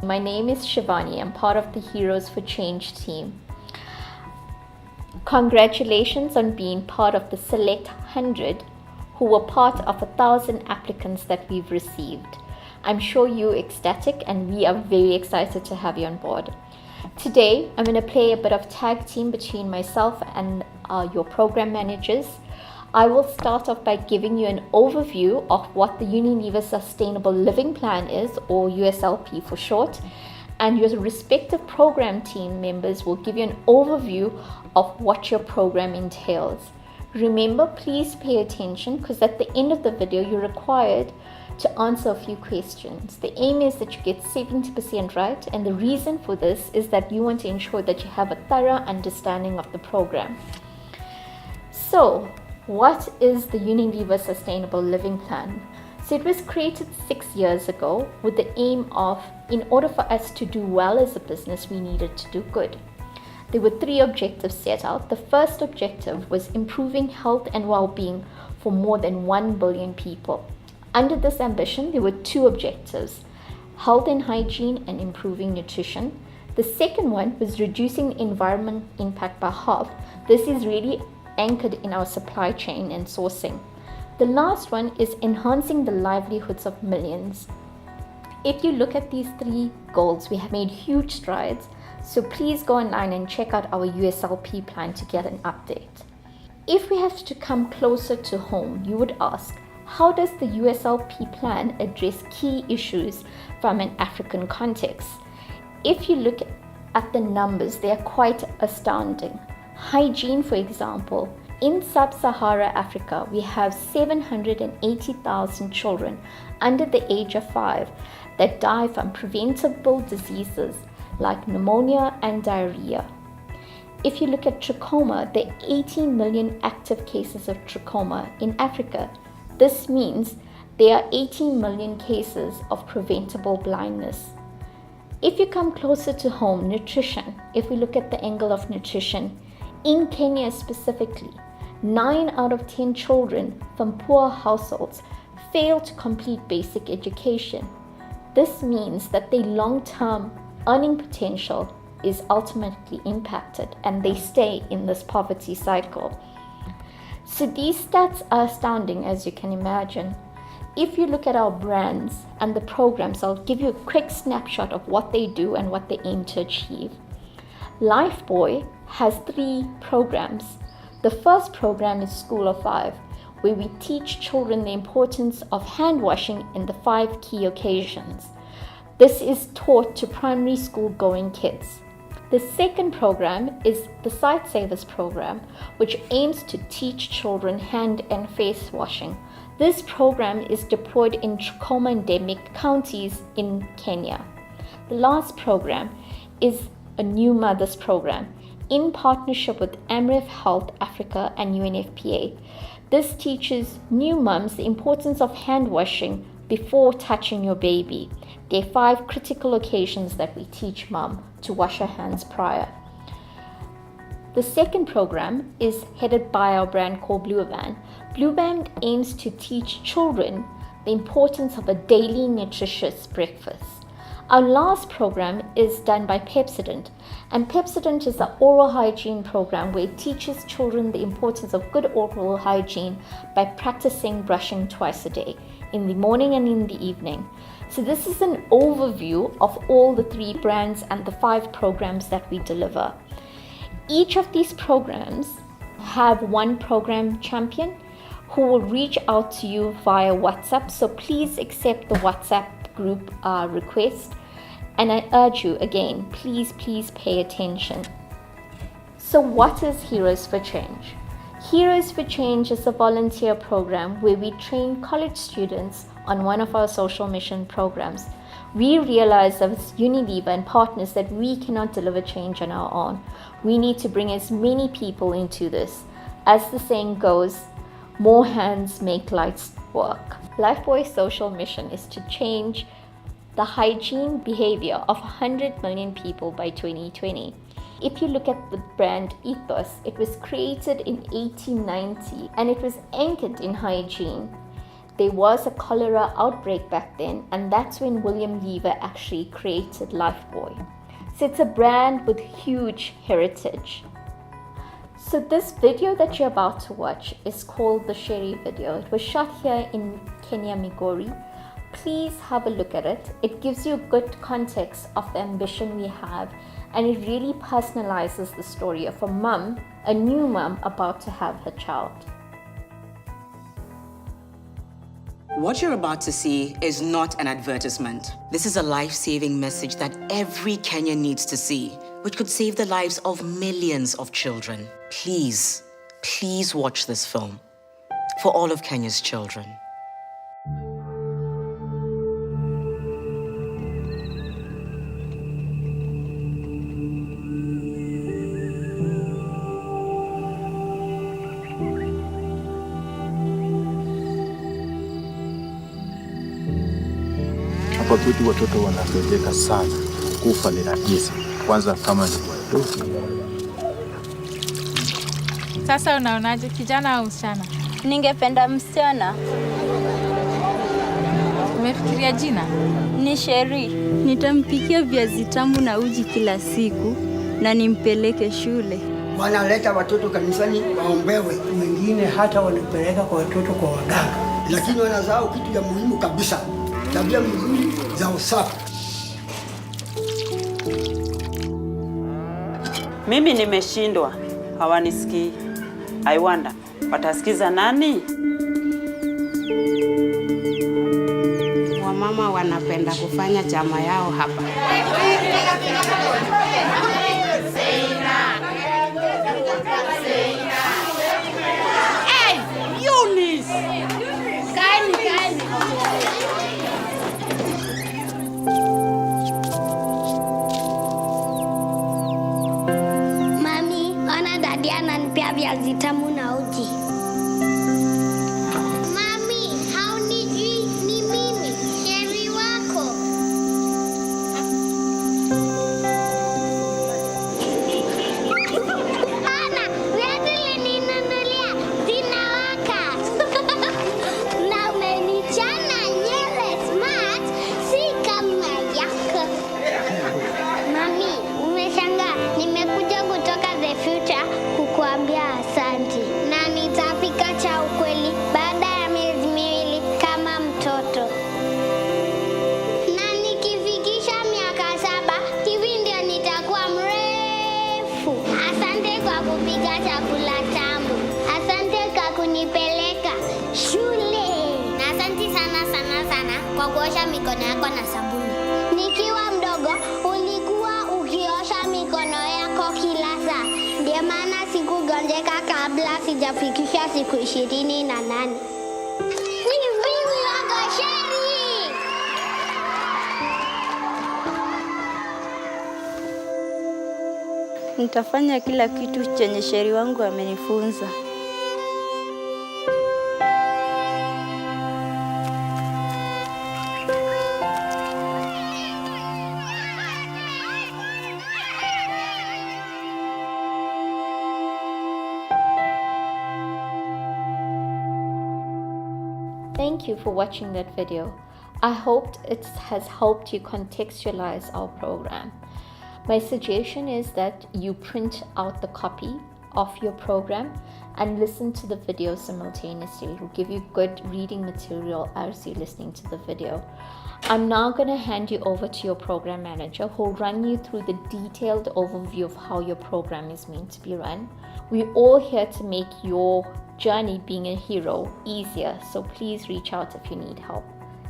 My name is Shivani. I'm part of the Heroes for Change team. Congratulations on being part of the select 100 who were part of 1,000 applicants that we've received. I'm sure you're ecstatic and we are very excited to have you on board. Today, I'm going to play a bit of tag team between myself and your program managers. I will start off by giving you an overview of what the Unilever Sustainable Living Plan is, or USLP for short, and your respective program team members will give you an overview of what your program entails. Remember, please pay attention because at the end of the video, you're required to answer a few questions. The aim is that you get 70% right, and the reason for this is that you want to ensure that you have a thorough understanding of the program. So, what is the Unilever Sustainable Living Plan? So it was created 6 years ago with the aim of, in order for us to do well as a business, we needed to do good. There were 3 objectives set out. The first objective was improving health and well-being for more than 1 billion people. Under this ambition, there were 2 objectives: health and hygiene and improving nutrition. The second one was reducing the environment impact by half. This is really anchored in our supply chain and sourcing. The last one is enhancing the livelihoods of millions. If you look at these 3 goals, we have made huge strides. So please go online and check out our USLP plan to get an update. If we have to come closer to home, you would ask, how does the USLP plan address key issues from an African context? If you look at the numbers, they are quite astounding. Hygiene, for example, in sub-Sahara Africa, we have 780,000 children under the age of 5 that die from preventable diseases like pneumonia and diarrhea. If you look at trachoma, there are 18 million active cases of trachoma in Africa. This means there are 18 million cases of preventable blindness. If you come closer to home, nutrition, if we look at the angle of nutrition, in Kenya specifically, 9 out of 10 children from poor households fail to complete basic education. This means that their long-term earning potential is ultimately impacted and they stay in this poverty cycle. So these stats are astounding, as you can imagine. If you look at our brands and the programs, I'll give you a quick snapshot of what they do and what they aim to achieve. Lifebuoy has 3 programs. The first program is School of 5, where we teach children the importance of hand washing in the 5 key occasions. This is taught to primary school going kids. The second program is the Sight Savers program, which aims to teach children hand and face washing. This program is deployed in trachoma endemic counties in Kenya. The last program is a New Mothers program in partnership with Amref Health Africa and UNFPA. This teaches new mums the importance of hand washing before touching your baby. There are 5 critical occasions that we teach mom to wash her hands prior. The second program is headed by our brand called Blue Band. Blue Band aims to teach children the importance of a daily nutritious breakfast. Our last program is done by Pepsodent, and Pepsodent is an oral hygiene program where it teaches children the importance of good oral hygiene by practicing brushing twice a day, in the morning and in the evening. So this is an overview of all the 3 brands and the 5 programs that we deliver. Each of these programs have one program champion who will reach out to you via WhatsApp. So please accept the WhatsApp group request. And I urge you again, please pay attention. So what is Heroes for Change? Heroes for Change is a volunteer program where we train college students on one of our social mission programs. We realize as Unilever and partners that we cannot deliver change on our own. We need to bring as many people into this. As the saying goes, more hands make light work. Lifebuoy's social mission is to change the hygiene behavior of 100 million people by 2020. If you look at the brand ethos, it was created in 1890 and it was anchored in hygiene. there was a cholera outbreak back then, and that's when William Lever actually created Lifebuoy. So it's a brand with huge heritage. So this video that you're about to watch is called the Sherry video. It was shot here in Kenya, Migori. Please have a look at it. It gives you a good context of the ambition we have, and it really personalizes the story of a mum, a new mum about to have her child. What you're about to see is not an advertisement. This is a life-saving message that every Kenyan needs to see, which could save the lives of millions of children. Please, please watch this film for all of Kenya's children. Hapa kwetu watoto wanateseka sana, kufa ni rahisi, kwanza kama ni watoto. Sasa unaonaje, kijana au msichana? Ningependa msichana. Umefikiria jina? Ni Sheri. Nitampikia viazi tamu na uji kila siku na nimpeleke shule. Wanaleta watoto kanisani waombewe, wengine hata wanapeleka kwa watoto kwa waganga, lakini wanasahau kitu ya muhimu kabisa, tabia nzuri za usafi. Mimi nimeshindwa, hawanisikii. I wonder, watasikiza nani? Wamama wanapenda kufanya chama yao hapa. Hey, Eunice! Kaeni. Mami, ona dadi ananipea viazi tamu na uji. Mami, haunijui ni mimi, Sheri wako. Ana, viazi ulininunulia zinawaka. Na umenichana nywele smart, si kama yako. Mami, umeshangaa, nimekuja kutoka the future kukuambia asante. Na nitapika cha ukweli baada ya miezi miwili kama mtoto. Na nikifikisha miaka 7, hivi ndio nitakuwa mrefu. Asante kwa kupika chakula tamu. Asante kwa kunipeleka shule. Na asante sana kwa kuosha mikono yako na sabuni. Nikiwa mdogo ulikuwa ukiosha mikono yako kila saa. Ndio maana sikugonjeka kabla sijafikisha siku 28. Ni mimi wako Sheri. Nitafanya kila kitu chenye Sheri wangu amenifunza. Thank you for watching that video. I hope it has helped you contextualize our program. My suggestion is that you print out the copy of your program and listen to the video simultaneously. It will give you good reading material as you're listening to the video. I'm now going to hand you over to your program manager who will run you through the detailed overview of how your program is meant to be run. We're all here to make your journey being a hero easier, so please reach out if you need help.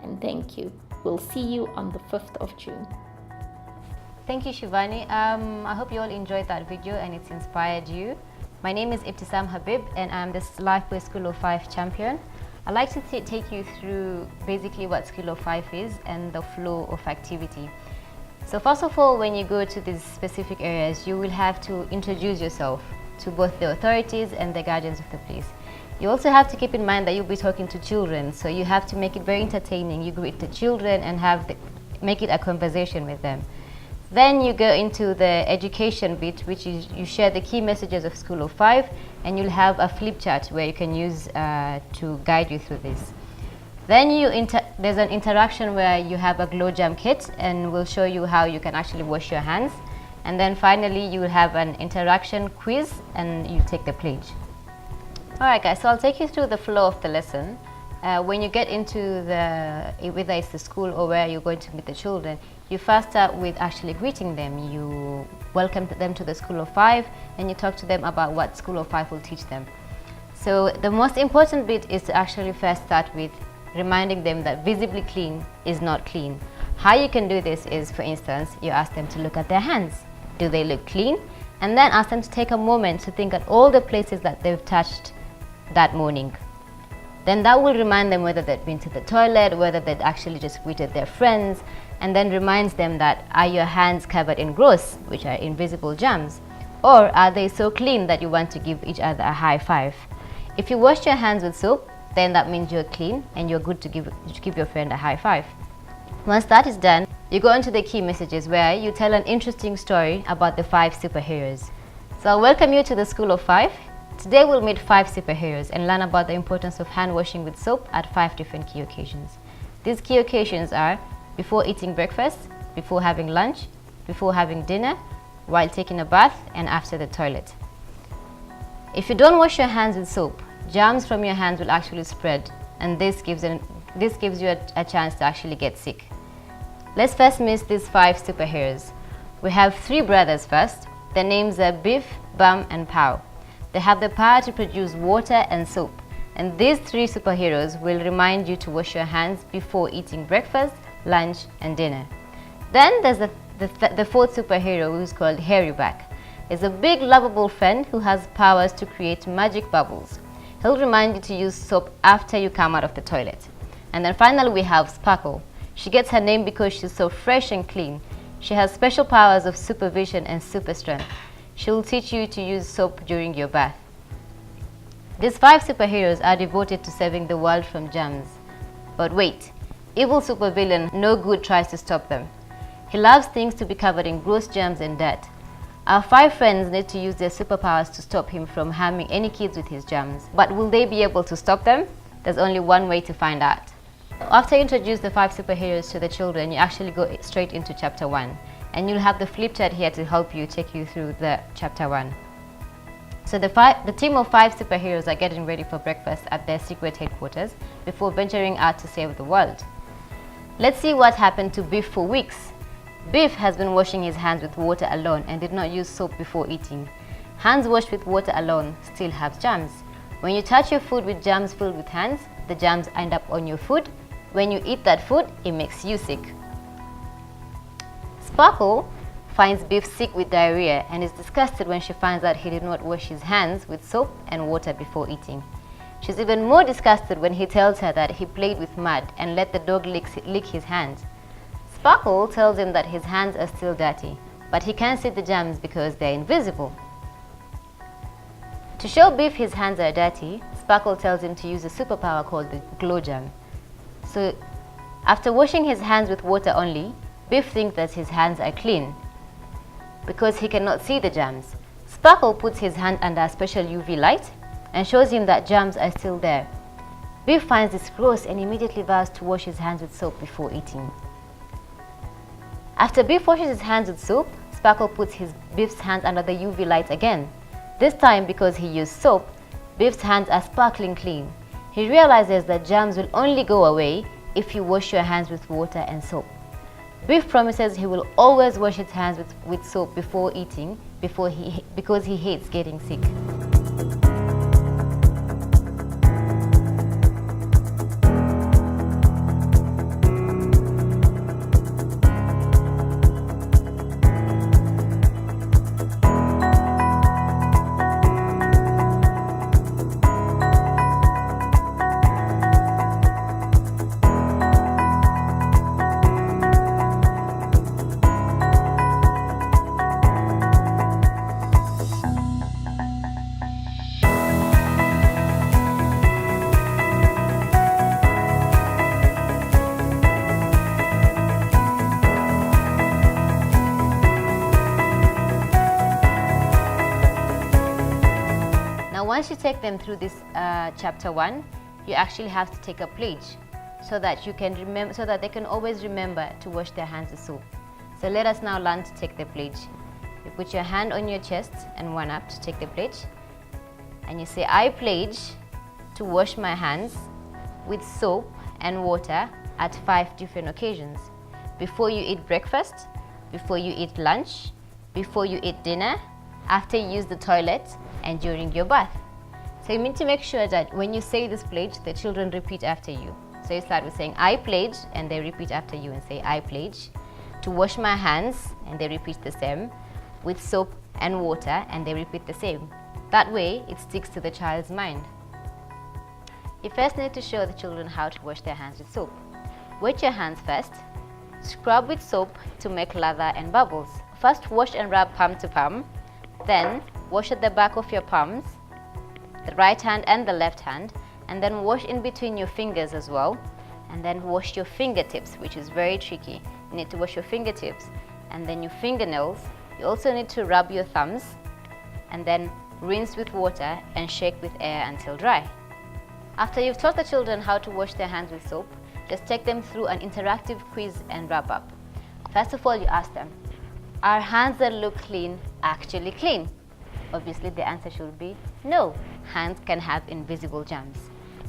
And thank you. We'll see you on the 5th of June. Thank you, Shivani. I hope you all enjoyed that video and it's inspired you. My name is Ibtisam Habib and I'm the Lifebuoy School of 5 champion. I'd like to take you through basically what School of 5 is and the flow of activity. So first of all, when you go to these specific areas, you will have to introduce yourself to both the authorities and the guardians of the place. You also have to keep in mind that you'll be talking to children, so you have to make it very entertaining. You greet the children and make it a conversation with them. Then you go into the education bit, which is you share the key messages of School of 5, and you'll have a flip chart where you can use to guide you through this. Then there's an interaction where you have a glow jam kit, and we'll show you how you can actually wash your hands. And then finally you will have an interaction quiz and you take the pledge. Alright guys, so I'll take you through the flow of the lesson. When you get into whether it's the school or where you're going to meet the children, you first start with actually greeting them. You welcome them to the School of Five and you talk to them about what School of Five will teach them. So the most important bit is to actually first start with reminding them that visibly clean is not clean. How you can do this is, for instance, you ask them to look at their hands. Do they look clean? And then ask them to take a moment to think at all the places that they've touched that morning. Then that will remind them whether they've been to the toilet, whether they'd actually just greeted their friends, and then reminds them that, are your hands covered in growths, which are invisible germs? Or are they so clean that you want to give each other a high five? If you wash your hands with soap, then that means you're clean and you're good to give your friend a high five. Once that is done, you go into the key messages where you tell an interesting story about the 5 superheroes. So I'll welcome you to the School of 5. Today we'll meet 5 superheroes and learn about the importance of hand washing with soap at 5 different key occasions. These key occasions are before eating breakfast, before having lunch, before having dinner, while taking a bath, and after the toilet. If you don't wash your hands with soap, germs from your hands will actually spread, and this gives you a chance to actually get sick. Let's first meet these 5 superheroes. We have 3 brothers first. Their names are Biff, Bum, and Pow. They have the power to produce water and soap, and these 3 superheroes will remind you to wash your hands before eating breakfast, lunch, and dinner. Then there's the 4th superhero, who's called Hairy Back. He's a big lovable friend who has powers to create magic bubbles. He'll remind you to use soap after you come out of the toilet. And then finally we have Sparkle. She gets her name because she's so fresh and clean. She has special powers of supervision and super strength. She will teach you to use soap during your bath. These 5 superheroes are devoted to saving the world from germs. But wait, evil supervillain No Good tries to stop them. He loves things to be covered in gross germs and dirt. Our 5 friends need to use their superpowers to stop him from harming any kids with his germs. But will they be able to stop them? There's only one way to find out. After you introduce the 5 superheroes to the children, you actually go straight into chapter 1. And you'll have the flip chart here to help you take you through the chapter 1. So the team of 5 superheroes are getting ready for breakfast at their secret headquarters before venturing out to save the world. Let's see what happened to Biff for weeks. Biff has been washing his hands with water alone and did not use soap before eating. Hands washed with water alone still have germs. When you touch your food with germs filled with hands, the germs end up on your food. When you eat that food, it makes you sick. Sparkle finds Biff sick with diarrhea and is disgusted when she finds out he did not wash his hands with soap and water before eating. She's even more disgusted when he tells her that he played with mud and let the dog lick his hands. Sparkle tells him that his hands are still dirty, but he can't see the germs because they're invisible. To show Biff his hands are dirty, Sparkle tells him to use a superpower called the glow jam. So, after washing his hands with water only, Biff thinks that his hands are clean because he cannot see the germs. Sparkle puts his hand under a special UV light and shows him that germs are still there. Biff finds this gross and immediately vows to wash his hands with soap before eating. After Biff washes his hands with soap, Sparkle puts Biff's hands under the UV light again. This time, because he used soap, Biff's hands are sparkling clean. He realizes that germs will only go away if you wash your hands with water and soap. Biff promises he will always wash his hands with soap before eating because he hates getting sick. Once you take them through this chapter 1, you actually have to take a pledge. so that you can remember, so that they can always remember to wash their hands with soap. So let us now learn to take the pledge. You put your hand on your chest and one up to take the pledge, and you say, I pledge to wash my hands with soap and water at 5 different occasions: before you eat breakfast, before you eat lunch, before you eat dinner, after you use the toilet, and during your bath. So you need to make sure that when you say this pledge, the children repeat after you. So you start with saying, I pledge, and they repeat after you and say, I pledge to wash my hands, and they repeat the same, with soap and water, and they repeat the same. That way, it sticks to the child's mind. You first need to show the children how to wash their hands with soap. Wet your hands first. Scrub with soap to make lather and bubbles. First, wash and rub palm to palm. Then, wash at the back of your palms, the right hand and the left hand, and then wash in between your fingers as well. And then wash your fingertips, which is very tricky. You need to wash your fingertips and then your fingernails. You also need to rub your thumbs and then rinse with water and shake with air until dry. After you've taught the children how to wash their hands with soap, just take them through an interactive quiz and wrap up. First of all, you ask them, are hands that look clean actually clean? Obviously, the answer should be no. Hands can have invisible germs.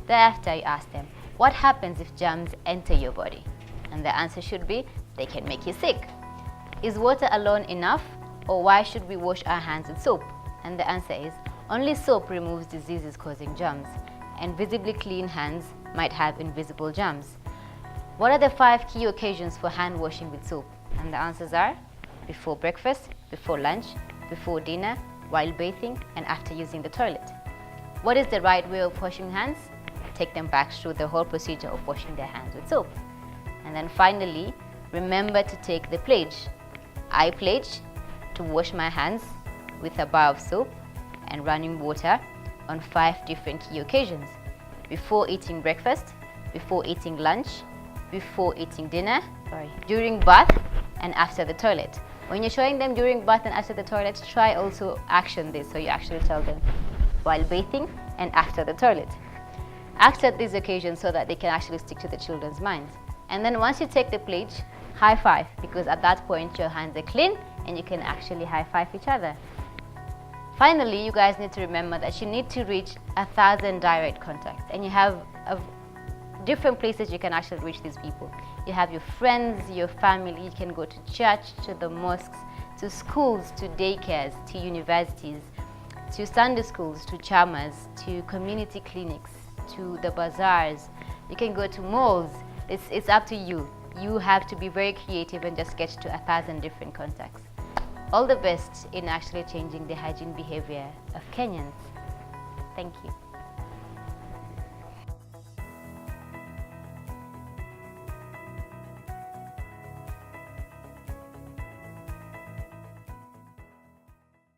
Thereafter, you ask them, what happens if germs enter your body? And the answer should be, they can make you sick. Is water alone enough, or why should we wash our hands with soap? And the answer is, only soap removes diseases causing germs, and visibly clean hands might have invisible germs. What are the 5 key occasions for hand washing with soap? And the answers are, before breakfast, before lunch, before dinner, while bathing, and after using the toilet. What is the right way of washing hands? Take them back through the whole procedure of washing their hands with soap. And then finally, remember to take the pledge. I pledge to wash my hands with a bar of soap and running water on 5 different key occasions: before eating breakfast, before eating lunch, before eating dinner, during bath, and after the toilet. When you're showing them during bath and after the toilet, try also action this, so you actually tell them while bathing and after the toilet. Act at these occasions so that they can actually stick to the children's minds. And then once you take the pledge, high five, because at that point your hands are clean and you can actually high five each other. Finally, you guys need to remember that you need to reach 1,000 direct contacts, and you have different places you can actually reach these people. You have your friends, your family, you can go to church, to the mosques, to schools, to daycares, to universities, to Sunday schools, to chamas, to community clinics, to the bazaars. You can go to malls. It's up to you. You have to be very creative and just get to 1,000 different contacts. All the best in actually changing the hygiene behavior of Kenyans. Thank you.